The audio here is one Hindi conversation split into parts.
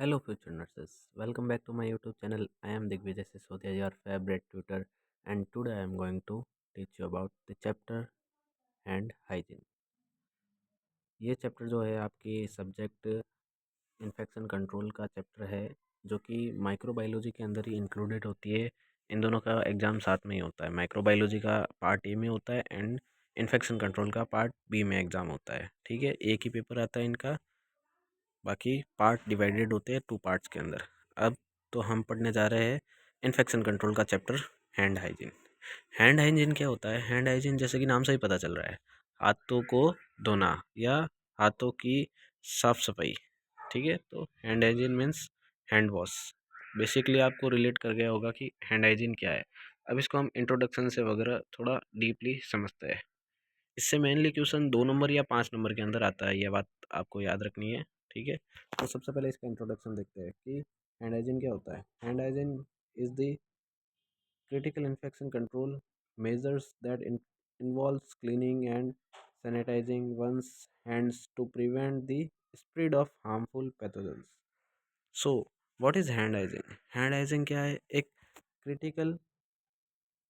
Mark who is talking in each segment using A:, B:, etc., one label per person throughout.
A: Hello, future nurses. Welcome back to my YouTube channel. I am Digvijay Sisodia, your favorite tutor, and today I am going to teach you about the chapter hand hygiene. ये चैप्टर जो है आपकी सब्जेक्ट इन्फेक्शन कंट्रोल का चैप्टर है, जो कि माइक्रोबायोलॉजी के अंदर ही इंक्लूडेड होती है। इन दोनों का एग्जाम साथ में ही होता है। माइक्रोबायोलॉजी का पार्ट ए में होता है एंड इन्फेक्शन कंट्रोल का पार्ट बी में एग्जाम होता है। ठीक है, एक ही पेपर आता है इनका, बाकी पार्ट डिवाइडेड होते हैं टू पार्ट्स के अंदर। अब तो हम पढ़ने जा रहे हैं इन्फेक्शन कंट्रोल का chapter hand hygiene. Hand hygiene क्या होता है? हैंड हाइजीन जैसे कि नाम से ही पता चल रहा है, हाथों को धोना या हाथों की साफ सफाई। ठीक है, तो hand hygiene means hand wash. Basically आपको रिलेट कर गया होगा कि हैंड हाइजीन क्या है। अब इसको हम इंट्रोडक्शन से वगैरह थोड़ा डीपली समझते हैं। इससे मेनली क्वेश्चन 2 नंबर या 5 नंबर के अंदर आता है, यह बात आपको याद रखनी है। ठीक है, तो सबसे पहले इसका इंट्रोडक्शन देखते हैं कि हैंड हाइजीन क्या होता है। Hand hygiene is the critical infection control measures that involves cleaning and sanitizing one's hands to prevent the spread of harmful pathogens. So, what is hand hygiene? Hand hygiene क्या है? एक critical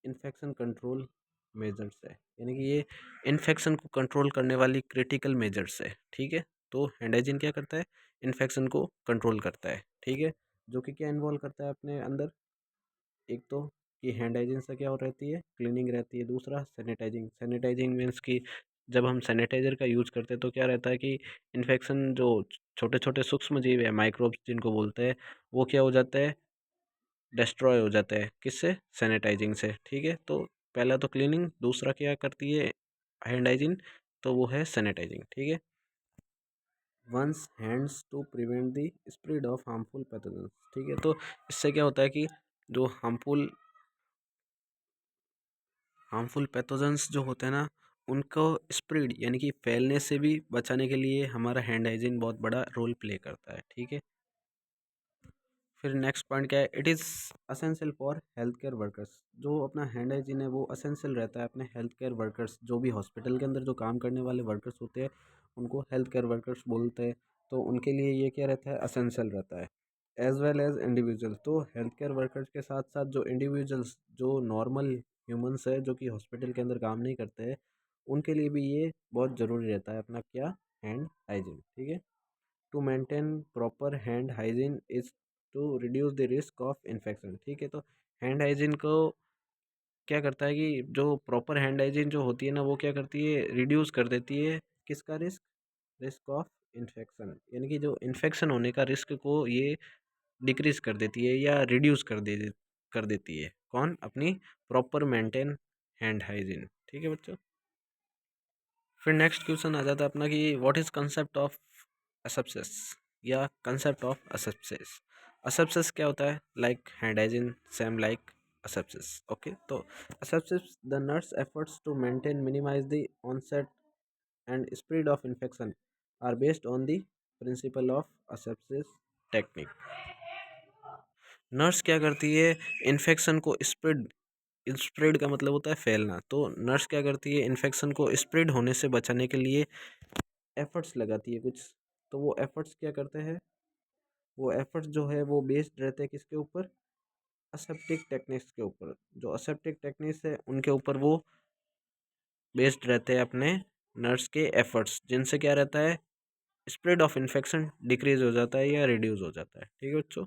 A: infection control मेजर्स है, यानी कि ये इन्फेक्शन को कंट्रोल करने वाली क्रिटिकल मेजर्स है। ठीक है, तो हैंड हाइजीन क्या करता है? इन्फेक्शन को कंट्रोल करता है। ठीक है, जो कि क्या इन्वॉल्व करता है अपने अंदर? एक तो कि हैंड हाइजीन से क्या हो रहती है? क्लीनिंग रहती है। दूसरा सैनिटाइजिंग। सैनिटाइजिंग मीन्स कि जब हम सैनिटाइज़र का यूज़ करते हैं तो क्या रहता है कि इन्फेक्शन जो छोटे छोटे सूक्ष्म जीव है, माइक्रोब्स जिनको बोलते हैं, वो क्या हो जाते हैं? डिस्ट्रॉय हो जाते हैं। किससे? सैनिटाइजिंग से। ठीक है, तो पहला तो क्लीनिंग, दूसरा क्या करती है हैंड हाइजीन? तो वो है सैनिटाइजिंग। ठीक है, once hands to prevent the spread of harmful pathogens. ठीक है, तो इससे क्या होता है कि जो हार्मफुल पैथोजेंस जो होते हैं ना, उनको स्प्रेड यानी कि फैलने से भी बचाने के लिए हमारा हैंड हाइजीन बहुत बड़ा रोल प्ले करता है। ठीक है, फिर नेक्स्ट पॉइंट क्या है? It is essential for health care workers. जो अपना हैंड हाइजीन है वो असेंशियल रहता है अपने हेल्थ केयर वर्कर्स, जो भी हॉस्पिटल के अंदर जो काम करने वाले वर्कर्स होते हैं उनको हेल्थ केयर वर्कर्स बोलते हैं। तो उनके लिए ये क्या रहता है? असेंशियल रहता है। एज वेल एज इंडिविजुअल, तो हेल्थ केयर वर्कर्स के साथ साथ जो इंडिविजुअल्स, जो नॉर्मल ह्यूमंस है जो कि हॉस्पिटल के अंदर काम नहीं करते हैं, उनके लिए भी ये बहुत ज़रूरी रहता है अपना क्या? Hand hygiene. ठीक है, to maintain proper hand hygiene is to reduce the risk of infection. ठीक है, तो हैंड हाइजीन को क्या करता है कि जो प्रॉपर हैंड हाइजीन जो होती है ना, वो क्या करती है? रिड्यूस कर देती है किसका रिस्क? रिस्क ऑफ इन्फेक्शन, यानी कि जो इन्फेक्शन होने का रिस्क को ये डिक्रीज कर देती है या रिड्यूस कर देती है। कौन? अपनी प्रॉपर मेंटेन हैंड हाइजीन। ठीक है बच्चों, फिर नेक्स्ट क्वेश्चन आ जाता है अपना कि what is concept of asepsis या कंसेप्ट ऑफ असepsis। असepsis क्या होता है? Like hand hygiene same like asepsis. Okay, तो asepsis the nurse efforts to maintain minimize the onset and spread of infection are based on the principle of asepsis technique. Nurse क्या करती है? इन्फेक्शन को स्प्रेड, स्प्रेड का मतलब होता है फैलना। तो नर्स क्या करती है? इन्फेक्शन को स्प्रेड होने से बचाने के लिए एफर्ट्स लगाती है कुछ। तो वो एफर्ट्स क्या करते हैं? वो एफर्ट्स जो है वो बेस्ड रहते हैं किसके ऊपर? असेप्टिक टेक्निक्स के ऊपर। जो असेप्टिक टेक्निक्स है उनके ऊपर वो बेस्ड रहते हैं अपने नर्स के एफर्ट्स, जिनसे क्या रहता है? स्प्रेड ऑफ इन्फेक्शन डिक्रीज हो जाता है या रिड्यूस हो जाता है। ठीक है बच्चों,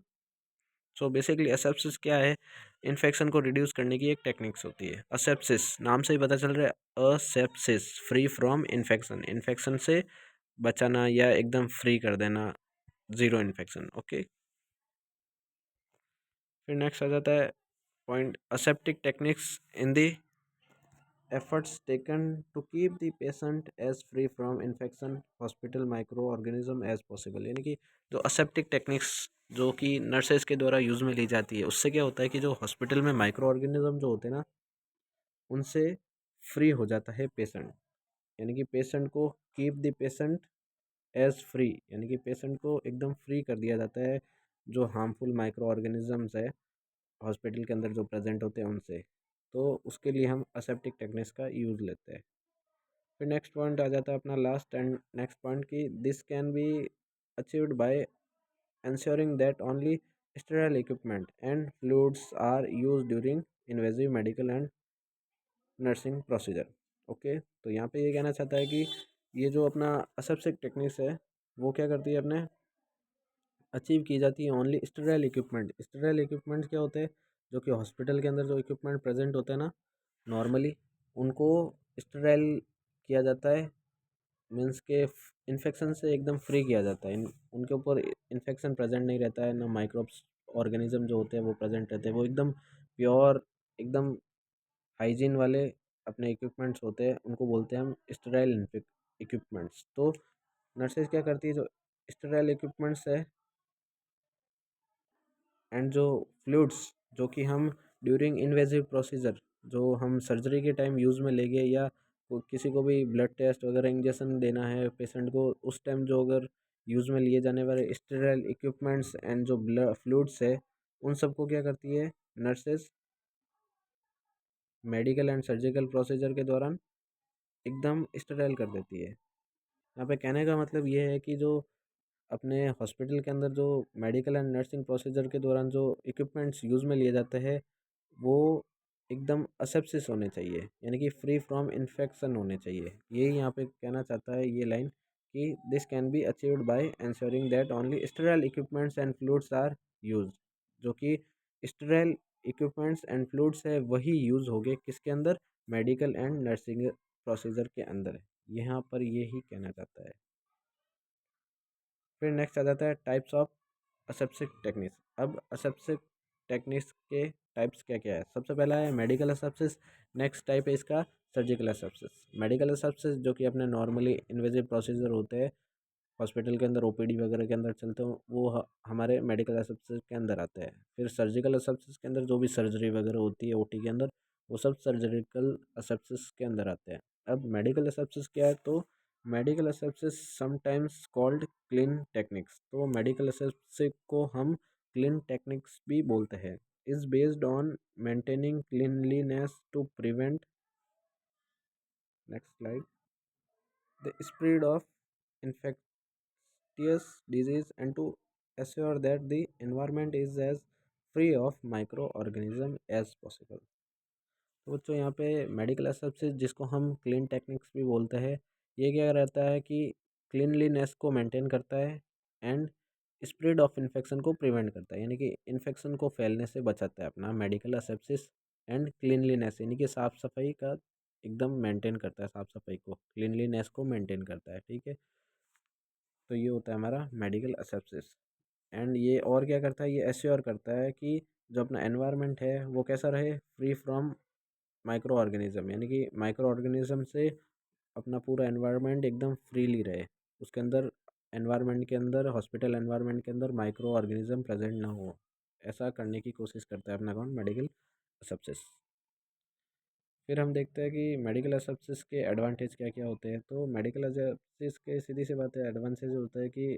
A: सो बेसिकली असेप्सिस क्या है? इन्फेक्शन को रिड्यूस करने की एक टेक्निक्स होती है। असेप्सिस नाम से ही पता चल रहा है, असेप्सिस फ्री फ्रॉम इन्फेक्शन, इन्फेक्शन से बचाना या एकदम फ्री कर देना, ज़ीरो इन्फेक्शन। ओके, फिर नेक्स्ट आ जाता है point aseptic techniques in the efforts taken to keep the patient as free from infection hospital microorganism as possible। यानी कि जो aseptic टेक्निक्स जो कि नर्सेज के द्वारा यूज़ में ली जाती है, उससे क्या होता है कि जो हॉस्पिटल में माइक्रो ऑर्गेनिज्म जो होते हैं ना, उनसे फ्री हो जाता है पेशेंट। यानी कि पेशेंट को keep the patient as free, यानी कि पेशेंट को एकदम फ्री कर दिया जाता है जो हार्मफुल माइक्रो ऑर्गेनिजम्स है हॉस्पिटल के अंदर जो प्रेजेंट होते हैं उनसे। तो उसके लिए हम असेप्टिक टेक्निक्स का यूज़ लेते हैं। फिर नेक्स्ट पॉइंट आ जाता है अपना लास्ट एंड नेक्स्ट पॉइंट कि this can be achieved by ensuring that only sterile equipment and fluids are used during invasive medical and nursing procedure. Okay, तो यहाँ पे ये कहना चाहता है कि ये जो अपना असेप्सिक टेक्निक्स है वो क्या करती है, अपने अचीव की जाती है only sterile equipment. Sterile equipment क्या होते हैं, जो कि हॉस्पिटल के अंदर जो इक्विपमेंट प्रेजेंट होते हैं ना नॉर्मली, उनको स्टेराइल किया जाता है। मीन्स के इन्फेक्शन से एकदम फ्री किया जाता है। उनके ऊपर इन्फेक्शन प्रेजेंट नहीं रहता है, ना माइक्रोब्स ऑर्गेनिज्म जो होते हैं वो प्रेजेंट रहते हैं। वो एकदम प्योर, एकदम हाइजीन वाले अपने इक्विपमेंट्स होते हैं, उनको बोलते हैं हम स्टेराइल इक्विपमेंट्स। तो नर्सेज क्या करती है, जो स्टेराइल इक्विपमेंट्स है एंड जो फ्लूइड्स जो कि हम ड्यूरिंग इन्वेजिव प्रोसीजर, जो हम सर्जरी के टाइम यूज़ में लेंगे, या किसी को भी ब्लड टेस्ट वगैरह इंजेक्शन देना है पेशेंट को, उस टाइम जो अगर यूज़ में लिए जाने वाले स्टेराइल इक्विपमेंट्स एंड जो ब्लड फ्लूइड्स है, उन सबको क्या करती है nurses medical and surgical procedure के दौरान एकदम स्टेराइल कर देती है। यहाँ पे कहने का मतलब ये है कि जो अपने हॉस्पिटल के अंदर जो मेडिकल एंड नर्सिंग प्रोसीजर के दौरान जो इक्विपमेंट्स यूज़ में लिए जाते हैं वो एकदम असेप्सिस होने चाहिए, यानी कि फ्री फ्रॉम इन्फेक्शन होने चाहिए। यही यहाँ पे कहना चाहता है ये लाइन, कि this can be achieved by ensuring that only sterile equipments and fluids are use. जो कि स्टेराइल इक्विपमेंट्स एंड फ्लूइड्स है वही यूज़ हो गए किसके अंदर, मेडिकल एंड नर्सिंग प्रोसीजर के अंदर है। यहाँ पर यही कहना चाहता है। फिर नेक्स्ट आ जाता है टाइप्स ऑफ असेप्सिक टेक्निक्स। अब असेप्सिक टेक्निक्स के टाइप्स क्या क्या है। सबसे पहला है मेडिकल असेप्सिस। नेक्स्ट टाइप है इसका सर्जिकल असेप्सिस। मेडिकल असेप्सिस जो कि अपने नॉर्मली इन्वेजिव प्रोसीजर होते हैं हॉस्पिटल के अंदर, ओपीडी वगैरह के अंदर चलते हो, वो हमारे मेडिकल असेप्सिस के अंदर आते हैं। फिर सर्जिकल असेप्सिस के अंदर जो भी सर्जरी वगैरह होती है ओटी के अंदर, वो सब सर्जिकल असेप्सिस के अंदर आते हैं। अब मेडिकल असेप्सिस क्या है, तो medical asepsis sometimes called clean techniques. तो मेडिकल एसेप्सिस को हम क्लीन टेक्निक्स भी बोलते हैं। Is based on maintaining cleanliness to prevent, next slide, the spread of infectious disease and to assure that the environment is as free of microorganism as possible। तो बच्चों यहाँ पे मेडिकल एसेप्सिस जिसको हम क्लीन टेक्निक्स भी बोलते हैं, ये क्या रहता है कि क्लीनलीनेस को मेंटेन करता है एंड स्प्रेड ऑफ इन्फेक्शन को प्रिवेंट करता है, यानी कि इन्फेक्शन को फैलने से बचाता है अपना मेडिकल एसेप्सिस। एंड क्लीनलीनेस यानी कि साफ़ सफाई का एकदम मेंटेन करता है, साफ़ सफाई को, क्लीनलीनेस को मेंटेन करता है। ठीक है, तो ये होता है हमारा मेडिकल एसेप्सिस। एंड ये और क्या करता है, ये एश्योर करता है कि जो अपना एनवायरनमेंट है वो कैसा रहे, फ्री फ्रॉम माइक्रो ऑर्गेनिज्म, यानी कि माइक्रो ऑर्गेनिज्म से अपना पूरा एनवायरनमेंट एकदम फ्रीली रहे। उसके अंदर एनवायरनमेंट के अंदर, हॉस्पिटल एनवायरनमेंट के अंदर माइक्रो ऑर्गेनिज्म प्रेजेंट ना हो, ऐसा करने की कोशिश करता है अपना कौन, मेडिकल एसेप्सिस। फिर हम देखते हैं कि मेडिकल एसेप्सिस के एडवांटेज क्या क्या होते हैं। तो मेडिकल एसेप्सिस के सीधी सी बात है, एडवांटेज होता है कि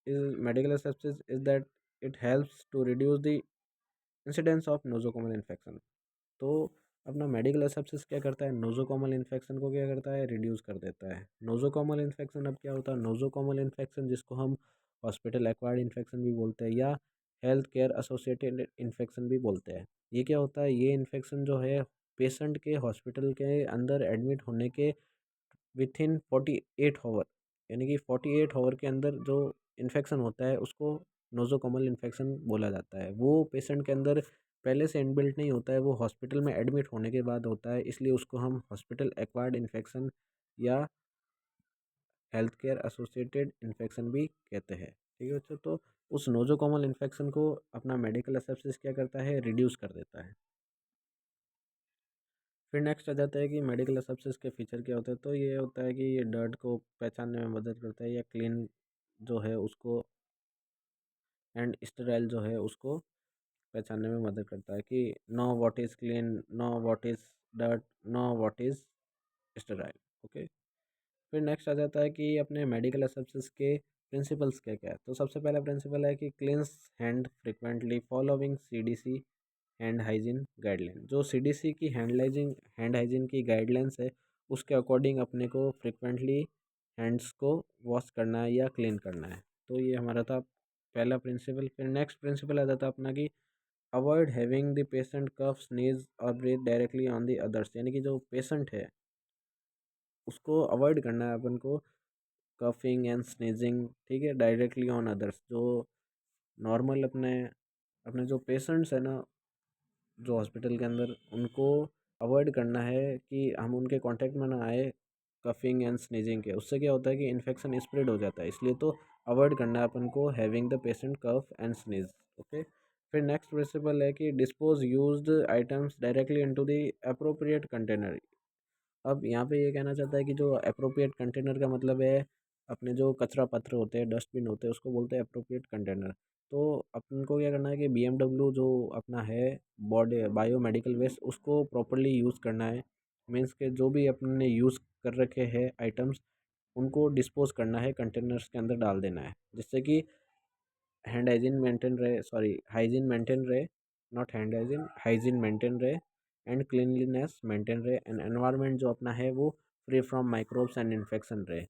A: is medical asepsis is that it helps to reduce the incidence of nosocomial infection. तो अपना मेडिकल एसेप्सिस क्या करता है, नोजोकोमल इन्फेक्शन को क्या करता है, रिड्यूस कर देता है। नोजोकोमल इन्फेक्शन अब क्या होता है, नोजोकोमल इन्फेक्शन जिसको हम हॉस्पिटल एक्वायर्ड इन्फेक्शन भी बोलते हैं या हेल्थ केयर एसोसिएटेड इन्फेक्शन भी बोलते हैं। ये क्या होता है, ये इन्फेक्शन जो है पेशेंट के हॉस्पिटल के अंदर एडमिट होने के विथ इन 48 आवर, यानी कि 48 आवर के अंदर जो इन्फेक्शन होता है उसको नोजोकोमल इन्फेक्शन बोला जाता है। वो पेशेंट के अंदर पहले से इनबिल्ट नहीं होता है, वो हॉस्पिटल में एडमिट होने के बाद होता है, इसलिए उसको हम हॉस्पिटल एक्वायर्ड इन्फेक्शन या हेल्थ केयर एसोसिएटेड इन्फेक्शन भी कहते हैं। ठीक है बच्चों, तो उस नोजोकोमल इन्फेक्शन को अपना मेडिकल एसेप्सिस क्या करता है, रिड्यूस कर देता है। फिर नेक्स्ट आ जाता है कि मेडिकल एसेप्सिस के फीचर क्या होते हैं। तो ये होता है कि ये डर्ट को पहचानने में मदद करता है, या क्लीन जो है उसको एंड स्टेराइल जो है उसको पहचानने में मदद करता है, कि know what is clean, know what is dirt, know what is sterile. Okay, फिर नेक्स्ट आ जाता है कि अपने मेडिकल एसेप्सिस के प्रिंसिपल्स क्या क्या है। तो सबसे पहला प्रिंसिपल है कि क्लींस hand frequently following CDC hand hygiene guideline. जो सीडीसी की हैंड हाइजीन की गाइडलाइंस है उसके अकॉर्डिंग अपने को फ्रिक्वेंटली हैंड्स को वॉश करना है या क्लीन करना है। तो ये हमारा था पहला प्रिंसिपल। फिर नेक्स्ट प्रिंसिपल आ जाता है अपना कि avoid having the patient cough sneeze और breathe directly on the others, यानी कि जो पेशेंट है उसको अवॉइड करना है अपन को कफिंग एंड स्नीजिंग, ठीक है, डायरेक्टली ऑन अदर्स। जो नॉर्मल अपने अपने जो पेशेंट्स है ना जो हॉस्पिटल के अंदर, उनको अवॉइड करना है कि हम उनके कांटेक्ट में ना आए कफिंग एंड स्नीजिंग के। उससे क्या होता है कि इन्फेक्शन स्प्रेड हो जाता है, इसलिए तो अवॉइड करना है अपन को having the patient cough and sneeze. Okay. फिर नेक्स्ट प्रिंसिपल है कि dispose used items directly into the appropriate container. अब यहाँ पे ये कहना चाहता है कि जो अप्रोप्रिएट कंटेनर का मतलब है अपने जो कचरा पत्र होते हैं, डस्टबिन होते हैं, उसको बोलते हैं अप्रोप्रिएट कंटेनर। तो अपन को क्या करना है कि BMW जो अपना है बॉडी बायो मेडिकल वेस्ट, उसको प्रॉपरली यूज़ करना है। मीन्स के जो भी अपन ने यूज़ कर रखे हैं आइटम्स, उनको डिस्पोज करना है, कंटेनर्स के अंदर डाल देना है, जिससे कि हैंड हाइजीन मेंटेन रहे, सॉरी हाइजीन मेंटेन रहे, not hand hygiene, hygiene maintain रहे एंड क्लीनलीनेस मेंटेन रहे एंड एनवायरनमेंट जो अपना है वो free from microbes and infection रहे।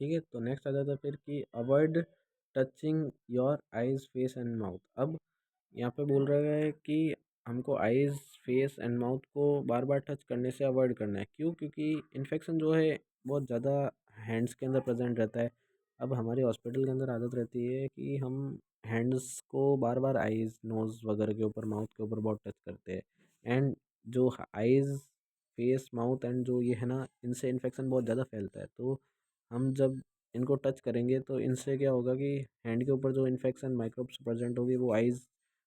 A: ठीक है, तो नेक्स्ट आ जाता है फिर कि avoid touching your eyes face and mouth. अब यहाँ पे बोल रहा है कि हमको आइज फेस एंड माउथ को बार बार टच करने से अवॉइड करना है। क्यों? क्योंकि इन्फेक्शन जो है बहुत ज़्यादा हैंड्स के अंदर प्रेजेंट रहता है। अब हमारे हॉस्पिटल के अंदर आदत रहती है कि हम हैंड्स को बार बार आइज नोज़ वगैरह के ऊपर, माउथ के ऊपर बहुत टच करते हैं। एंड जो आइज़ फेस माउथ एंड जो ये है ना, इनसे इन्फेक्शन बहुत ज़्यादा फैलता है। तो हम जब इनको टच करेंगे तो इनसे क्या होगा कि हैंड के ऊपर जो इन्फेक्शन माइक्रोब्स प्रेजेंट होगी वो आइज़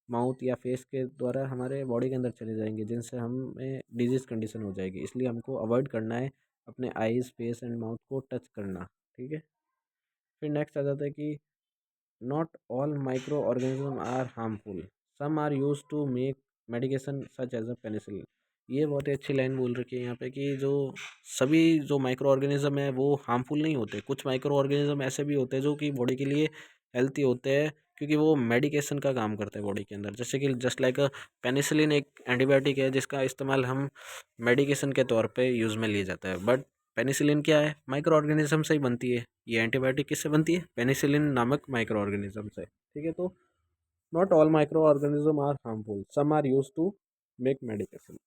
A: माउथ या फेस के द्वारा हमारे बॉडी के अंदर चले जाएंगे, जिनसे हमें डिजीज़ कंडीशन हो जाएगी। इसलिए हमको अवॉइड करना है अपने आइज़ फेस एंड माउथ को टच करना। ठीक है। फिर नेक्स्ट आ जाता है कि not all microorganism are harmful, some are use to make medication such as a penicillin. ये बहुत ही अच्छी लाइन बोल रखी है यहाँ पे कि जो सभी जो माइक्रो ऑर्गेनिज्म है वो हार्मफुल नहीं होते। कुछ माइक्रो ऑर्गेनिज्म ऐसे भी होते हैं जो कि बॉडी के लिए हेल्थी होते हैं, क्योंकि वो मेडिकेशन का काम करते हैं बॉडी के अंदर। जैसे कि जस्ट लाइक पेनिसिलिन एक एंटीबायोटिक है जिसका इस्तेमाल हम मेडिकेशन के तौर पे यूज़ में लिया जाता है, बट पेनिसिलिन क्या है? माइक्रो ऑर्गेनिज्म से ही बनती है। ये एंटीबायोटिक किससे बनती है? पेनिसिलिन नामक माइक्रो ऑर्गेनिज्म से। ठीक है, तो not all microorganism are harmful, some are use to make medication.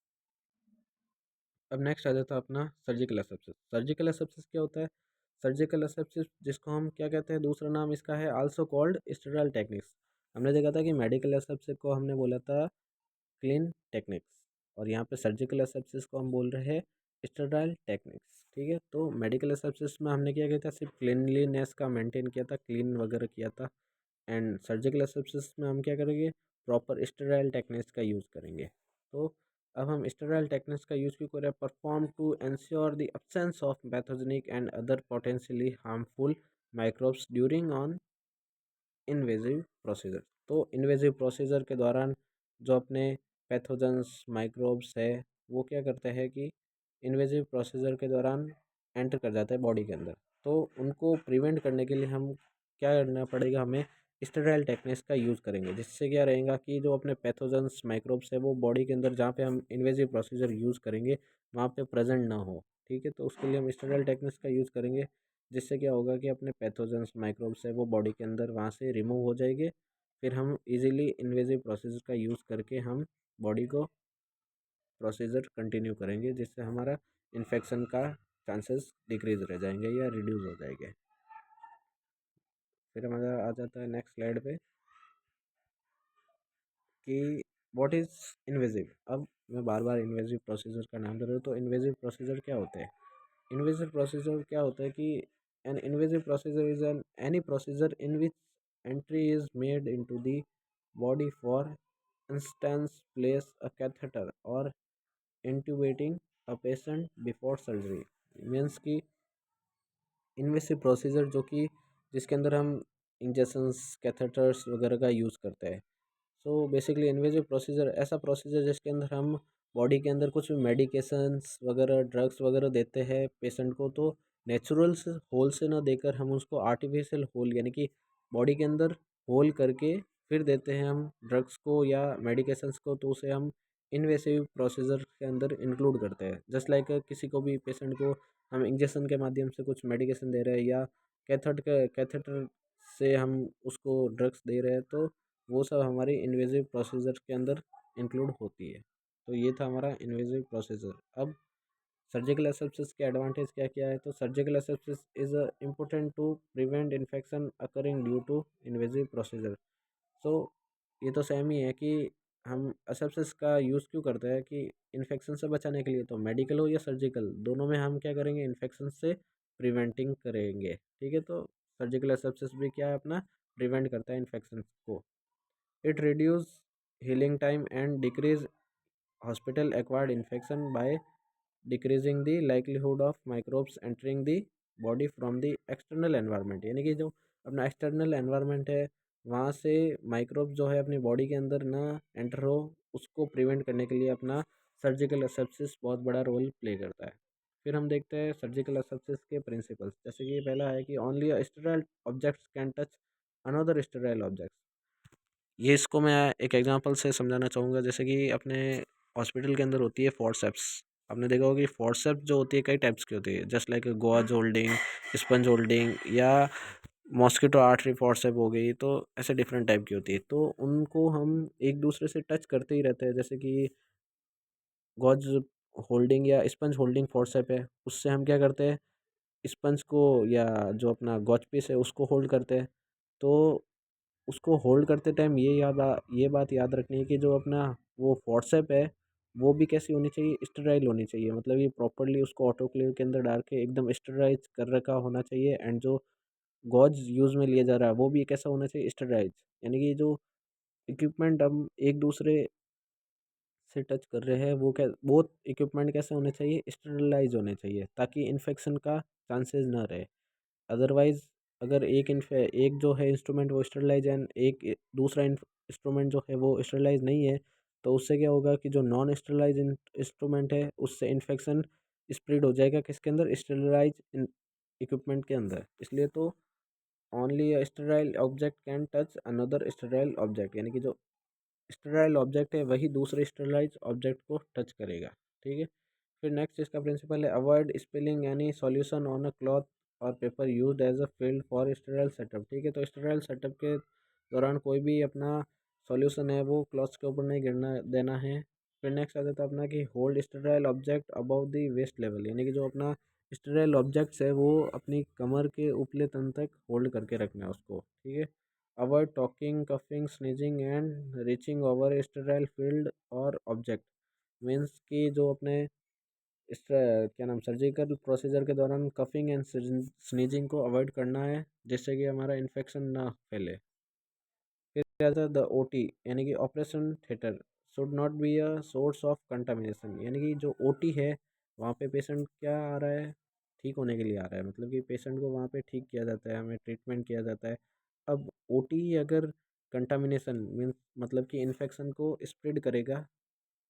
A: अब नेक्स्ट आ जाता है अपना सर्जिकल एसेप्सिस। सर्जिकल एसेप्सिस क्या होता है? सर्जिकल एसेप्सिस जिसको हम क्या कहते हैं, दूसरा नाम इसका है आल्सो कॉल्ड स्टेराइल टेक्निक्स। हमने देखा था कि मेडिकल एसेप्सिस को हमने बोला था क्लीन टेक्निक्स, और यहाँ पे सर्जिकल एसेप्सिस को हम बोल रहे हैं स्टेराइल टेक्निक्स। ठीक है, तो मेडिकल एसेप्सिस में हमने क्या किया था, सिर्फ क्लीनलीनेस का मेंटेन किया था, क्लीन वगैरह किया था। एंड सर्जिकल एसेप्सिस में हम क्या करेंगे, प्रॉपर स्टेराइल टेक्निक्स का यूज़ करेंगे। तो अब हम स्टेराइल टेक्निक्स का यूज़ क्यों करें? Perform to ensure the absence of pathogenic and other potentially harmful microbes during on invasive procedure. तो इन्वेजिव प्रोसीजर के दौरान जो अपने पैथोजेंस माइक्रोब्स है वो क्या करते हैं कि इन्वेजिव प्रोसीजर के दौरान एंटर कर जाते हैं बॉडी के अंदर। तो उनको प्रिवेंट करने के लिए हम क्या करना पड़ेगा, हमें स्टेराइल टेक्निक्स का यूज़ करेंगे, जिससे क्या रहेगा कि जो अपने पैथोजेंस माइक्रोब्स है वो बॉडी के अंदर जहाँ पे हम इन्वेजिव प्रोसीजर यूज़ करेंगे वहाँ पे प्रेजेंट ना हो। ठीक है, तो उसके लिए हम स्टेराइल टेक्निक्स का यूज़ करेंगे, जिससे क्या होगा कि अपने पैथोजेंस माइक्रोब्स है वो बॉडी के अंदर वहाँ से रिमूव हो जाएंगे। फिर हम इजीली इन्वेजिव प्रोसीजर का यूज़ करके हम बॉडी को प्रोसीजर कंटिन्यू करेंगे, जिससे हमारा इन्फेक्शन का चांसेस डिक्रीज रह जाएंगे या रिड्यूस हो जाएंगे। फिर हमारा आ जाता है नेक्स्ट स्लाइड पे कि व्हाट इज़ इन्वेजिव। अब मैं बार बार इन्वेजिव प्रोसीजर का नाम ले रहा हूँ, तो इन्वेजिव प्रोसीजर क्या होते हैं? इन्वेजिव प्रोसीजर क्या होता है कि an invasive procedure is an any procedure in which entry is made into the body, for instance place a catheter or intubating a patient before surgery। Means कि इन्वेसिव प्रोसीजर जो कि जिसके अंदर हम इंजेक्शंस कैथेटर्स वगैरह का यूज़ करते हैं। सो बेसिकली इन्वेजिव प्रोसीजर ऐसा प्रोसीजर जिसके अंदर हम बॉडी के अंदर कुछ मेडिकेशंस वगैरह ड्रग्स वगैरह देते हैं पेशेंट को, तो नेचुरल से होल से ना देकर हम उसको आर्टिफिशियल होल यानी कि बॉडी के अंदर होल करके फिर देते हैं हम ड्रग्स को या मेडिकेशंस को, तो उसे हम इन्वेसिव प्रोसीजर के अंदर इंक्लूड करते हैं। जस्ट लाइक किसी को भी पेशेंट को हम इंजेक्शन के माध्यम से कुछ मेडिकेशन दे रहे हैं या कैथेटर जिससे हम उसको ड्रग्स दे रहे हैं, तो वो सब हमारी इन्वेजिव प्रोसीजर के अंदर इंक्लूड होती है। तो ये था हमारा इन्वेजिव प्रोसीजर। अब सर्जिकल एसेप्सिस के एडवांटेज क्या क्या है? तो surgical asepsis is important to prevent infection occurring due to invasive procedure. So ये तो सेम ही है कि हम एसेप्सिस का यूज़ क्यों करते हैं कि इन्फेक्शन से बचाने के लिए। तो मेडिकल हो या सर्जिकल, दोनों में हम क्या करेंगे? इन्फेक्शन से प्रिवेंटिंग करेंगे, ठीक है। तो सर्जिकल एसेप्सिस भी क्या है अपना, प्रिवेंट करता है इन्फेक्शन को। It reduce healing time and decrease hospital acquired infection by decreasing the likelihood of microbes entering the body from the external environment. यानी कि जो अपना एक्सटर्नल एनवायरनमेंट है, वहाँ से माइक्रोब जो है अपनी बॉडी के अंदर ना एंटर हो, उसको प्रिवेंट करने के लिए अपना सर्जिकल एसेप्सिस बहुत बड़ा रोल प्ले करता है। फिर हम देखते हैं सर्जिकल एसेप्सिस के प्रिंसिपल्स। जैसे कि पहला है कि only a sterile objects can touch another sterile objects. ये इसको मैं एक एग्जांपल से समझाना चाहूँगा। जैसे कि अपने हॉस्पिटल के अंदर होती है फोर्सेप्स। आपने देखा होगा कि फोर्सेप्स जो होती है कई टाइप्स की होती है, just like gauze holding, sponge holding, या मॉस्किटो आर्टरी फोर्सेप हो गई। तो ऐसे डिफरेंट टाइप की होती है, तो उनको हम एक दूसरे से टच करते ही रहते हैं। जैसे कि गॉज होल्डिंग या स्पंज होल्डिंग फोर्सेप है, उससे हम क्या करते हैं? स्पंज को या जो अपना गॉज पीस है उसको होल्ड करते हैं। तो उसको होल्ड करते टाइम ये बात याद रखनी है कि जो अपना वो फोर्सेप है, वो भी कैसी होनी चाहिए? स्टेराइल होनी चाहिए। मतलब ये प्रॉपरली उसको ऑटोक्लेव के अंदर डाल के एकदम स्टेराइज कर रखा होना चाहिए। एंड जो गॉज यूज़ में लिया जा रहा है वो भी कैसा होना चाहिए? स्टेराइज। यानी कि जो इक्विपमेंट हम एक दूसरे से टच कर रहे हैं, वो इक्विपमेंट कैसे होने चाहिए? स्टेरिलाइज होने चाहिए, ताकि इन्फेक्शन का चांसेस ना रहे। अदरवाइज अगर एक जो है इंस्ट्रूमेंट वो स्टेरिलाइज एंड एक दूसरा इंस्ट्रूमेंट जो है वो स्टेरिलाइज नहीं है, तो उससे क्या होगा कि जो नॉन स्टेरिलाइज इंस्ट्रूमेंट है उससे इन्फेक्शन स्प्रेड हो जाएगा किसके अंदर? स्टेरिलाइज इक्विपमेंट के अंदर। इसलिए तो only a sterile object can touch another sterile object, यानी कि जो स्टेराइल ऑब्जेक्ट है वही दूसरे स्टेराइज ऑब्जेक्ट को टच करेगा, ठीक है। फिर नेक्स्ट इसका प्रिंसिपल है avoid spilling any solution on a cloth और paper used as a field for sterile setup, ठीक है। तो स्टेराइल सेटअप के दौरान कोई भी अपना सॉल्यूशन है वो क्लॉथ्स के ऊपर नहीं गिरना देना है। फिर नेक्स्ट आ जाता है अपना कि hold sterile object above the waist level, यानी कि जो अपना स्टेराइल ऑब्जेक्ट्स है वो अपनी कमर के उपले तन तक होल्ड करके रखना है उसको, ठीक है। Avoid talking, coughing, sneezing and reaching over sterile field और ऑब्जेक्ट। मीन्स कि जो अपने इस क्या नाम सर्जिकल प्रोसीजर के दौरान कफिंग एंड स्नीजिंग को अवॉइड करना है, जिससे कि हमारा इन्फेक्शन ना फैले। फिर आता है द ओटी, यानी कि operation theatre should not be a source of contamination. यानी कि जो ओटी है, वहाँ पे पेशेंट क्या आ रहा है? ठीक होने के लिए आ रहा है। मतलब कि पेशेंट को वहाँ पे ठीक किया जाता है, हमें ट्रीटमेंट किया जाता है। अब ओटी अगर कंटामिनेशन मीन्स मतलब कि इन्फेक्शन को स्प्रेड करेगा,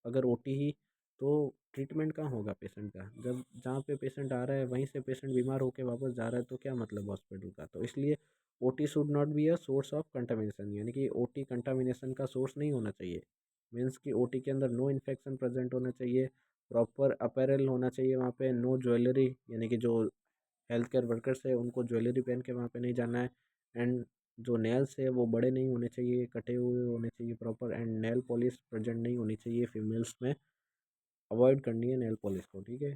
A: अगर ओटी ही, तो ट्रीटमेंट कहाँ होगा पेशेंट का? जब जहाँ पे पेशेंट आ रहा है वहीं से पेशेंट बीमार होकर वापस जा रहा है, तो क्या मतलब हॉस्पिटल का? तो इसलिए OT should not be a source of contamination, यानी कि ओटी कंटामिनेशन का सोर्स नहीं होना चाहिए। मीन्स कि ओटी के अंदर नो इन्फेक्शन प्रेजेंट होना चाहिए, प्रॉपर अपैरल होना चाहिए वहाँ पे, नो ज्वेलरी, यानी कि जो हेल्थ केयर वर्कर्स है उनको ज्वेलरी पहन के वहाँ पे नहीं जाना है। एंड जो नेल्स है वो बड़े नहीं होने चाहिए, कटे हुए होने चाहिए proper. And nail polish present नहीं होनी चाहिए फीमेल्स में, अवॉइड करनी है नेल पॉलिश को, ठीक है।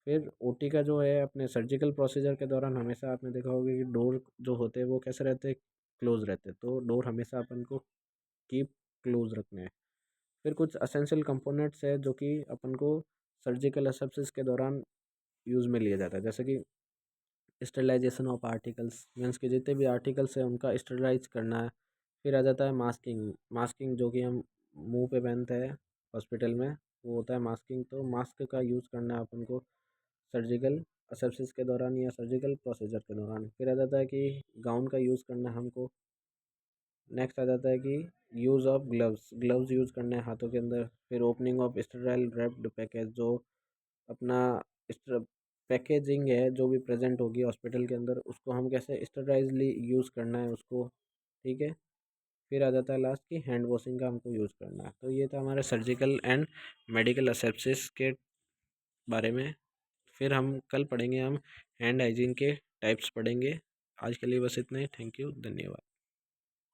A: फिर ओटी का जो है अपने सर्जिकल प्रोसीजर के दौरान हमेशा आपने देखा होगा कि डोर जो होते हैं वो कैसे रहते हैं? क्लोज रहते हैं। तो डोर हमेशा अपन को कीप क्लोज रखना है। फिर कुछ असेंशियल कंपोनेंट्स है जो कि अपन को सर्जिकल एसेप्सिस के दौरान यूज़ में लिया जाता है। जैसे कि स्टेरिलाइजेशन ऑफ आर्टिकल्स, मीन्स के जितने भी आर्टिकल्स हैं उनका स्टेरिलाइज करना है। फिर आ जाता है मास्किंग। मास्किंग जो कि हम मुंह पे पहनते हैं हॉस्पिटल में, वो होता है मास्किंग। तो मास्क का यूज़ करना है अपन को सर्जिकल एसेप्सिस के दौरान या सर्जिकल प्रोसीजर के दौरान। फिर आ जाता है कि गाउन का यूज़ करना है हमको। नेक्स्ट आ जाता है कि use of gloves, gloves use करने हैं हाथों के अंदर। फिर opening of sterile wrapped package, जो अपना पैकेजिंग है जो भी प्रेजेंट होगी हॉस्पिटल के अंदर, उसको हम कैसे स्टेराइजली यूज़ करना है उसको, ठीक है। फिर आ जाता है लास्ट की हैंड वॉशिंग का हमको यूज़ करना है। तो ये था हमारे सर्जिकल एंड मेडिकल एसेप्सिस के बारे में। फिर हम कल पढ़ेंगे हम हैंड हाइजीन के टाइप्स पढ़ेंगे। आज के लिए बस इतना ही। थैंक यू, धन्यवाद।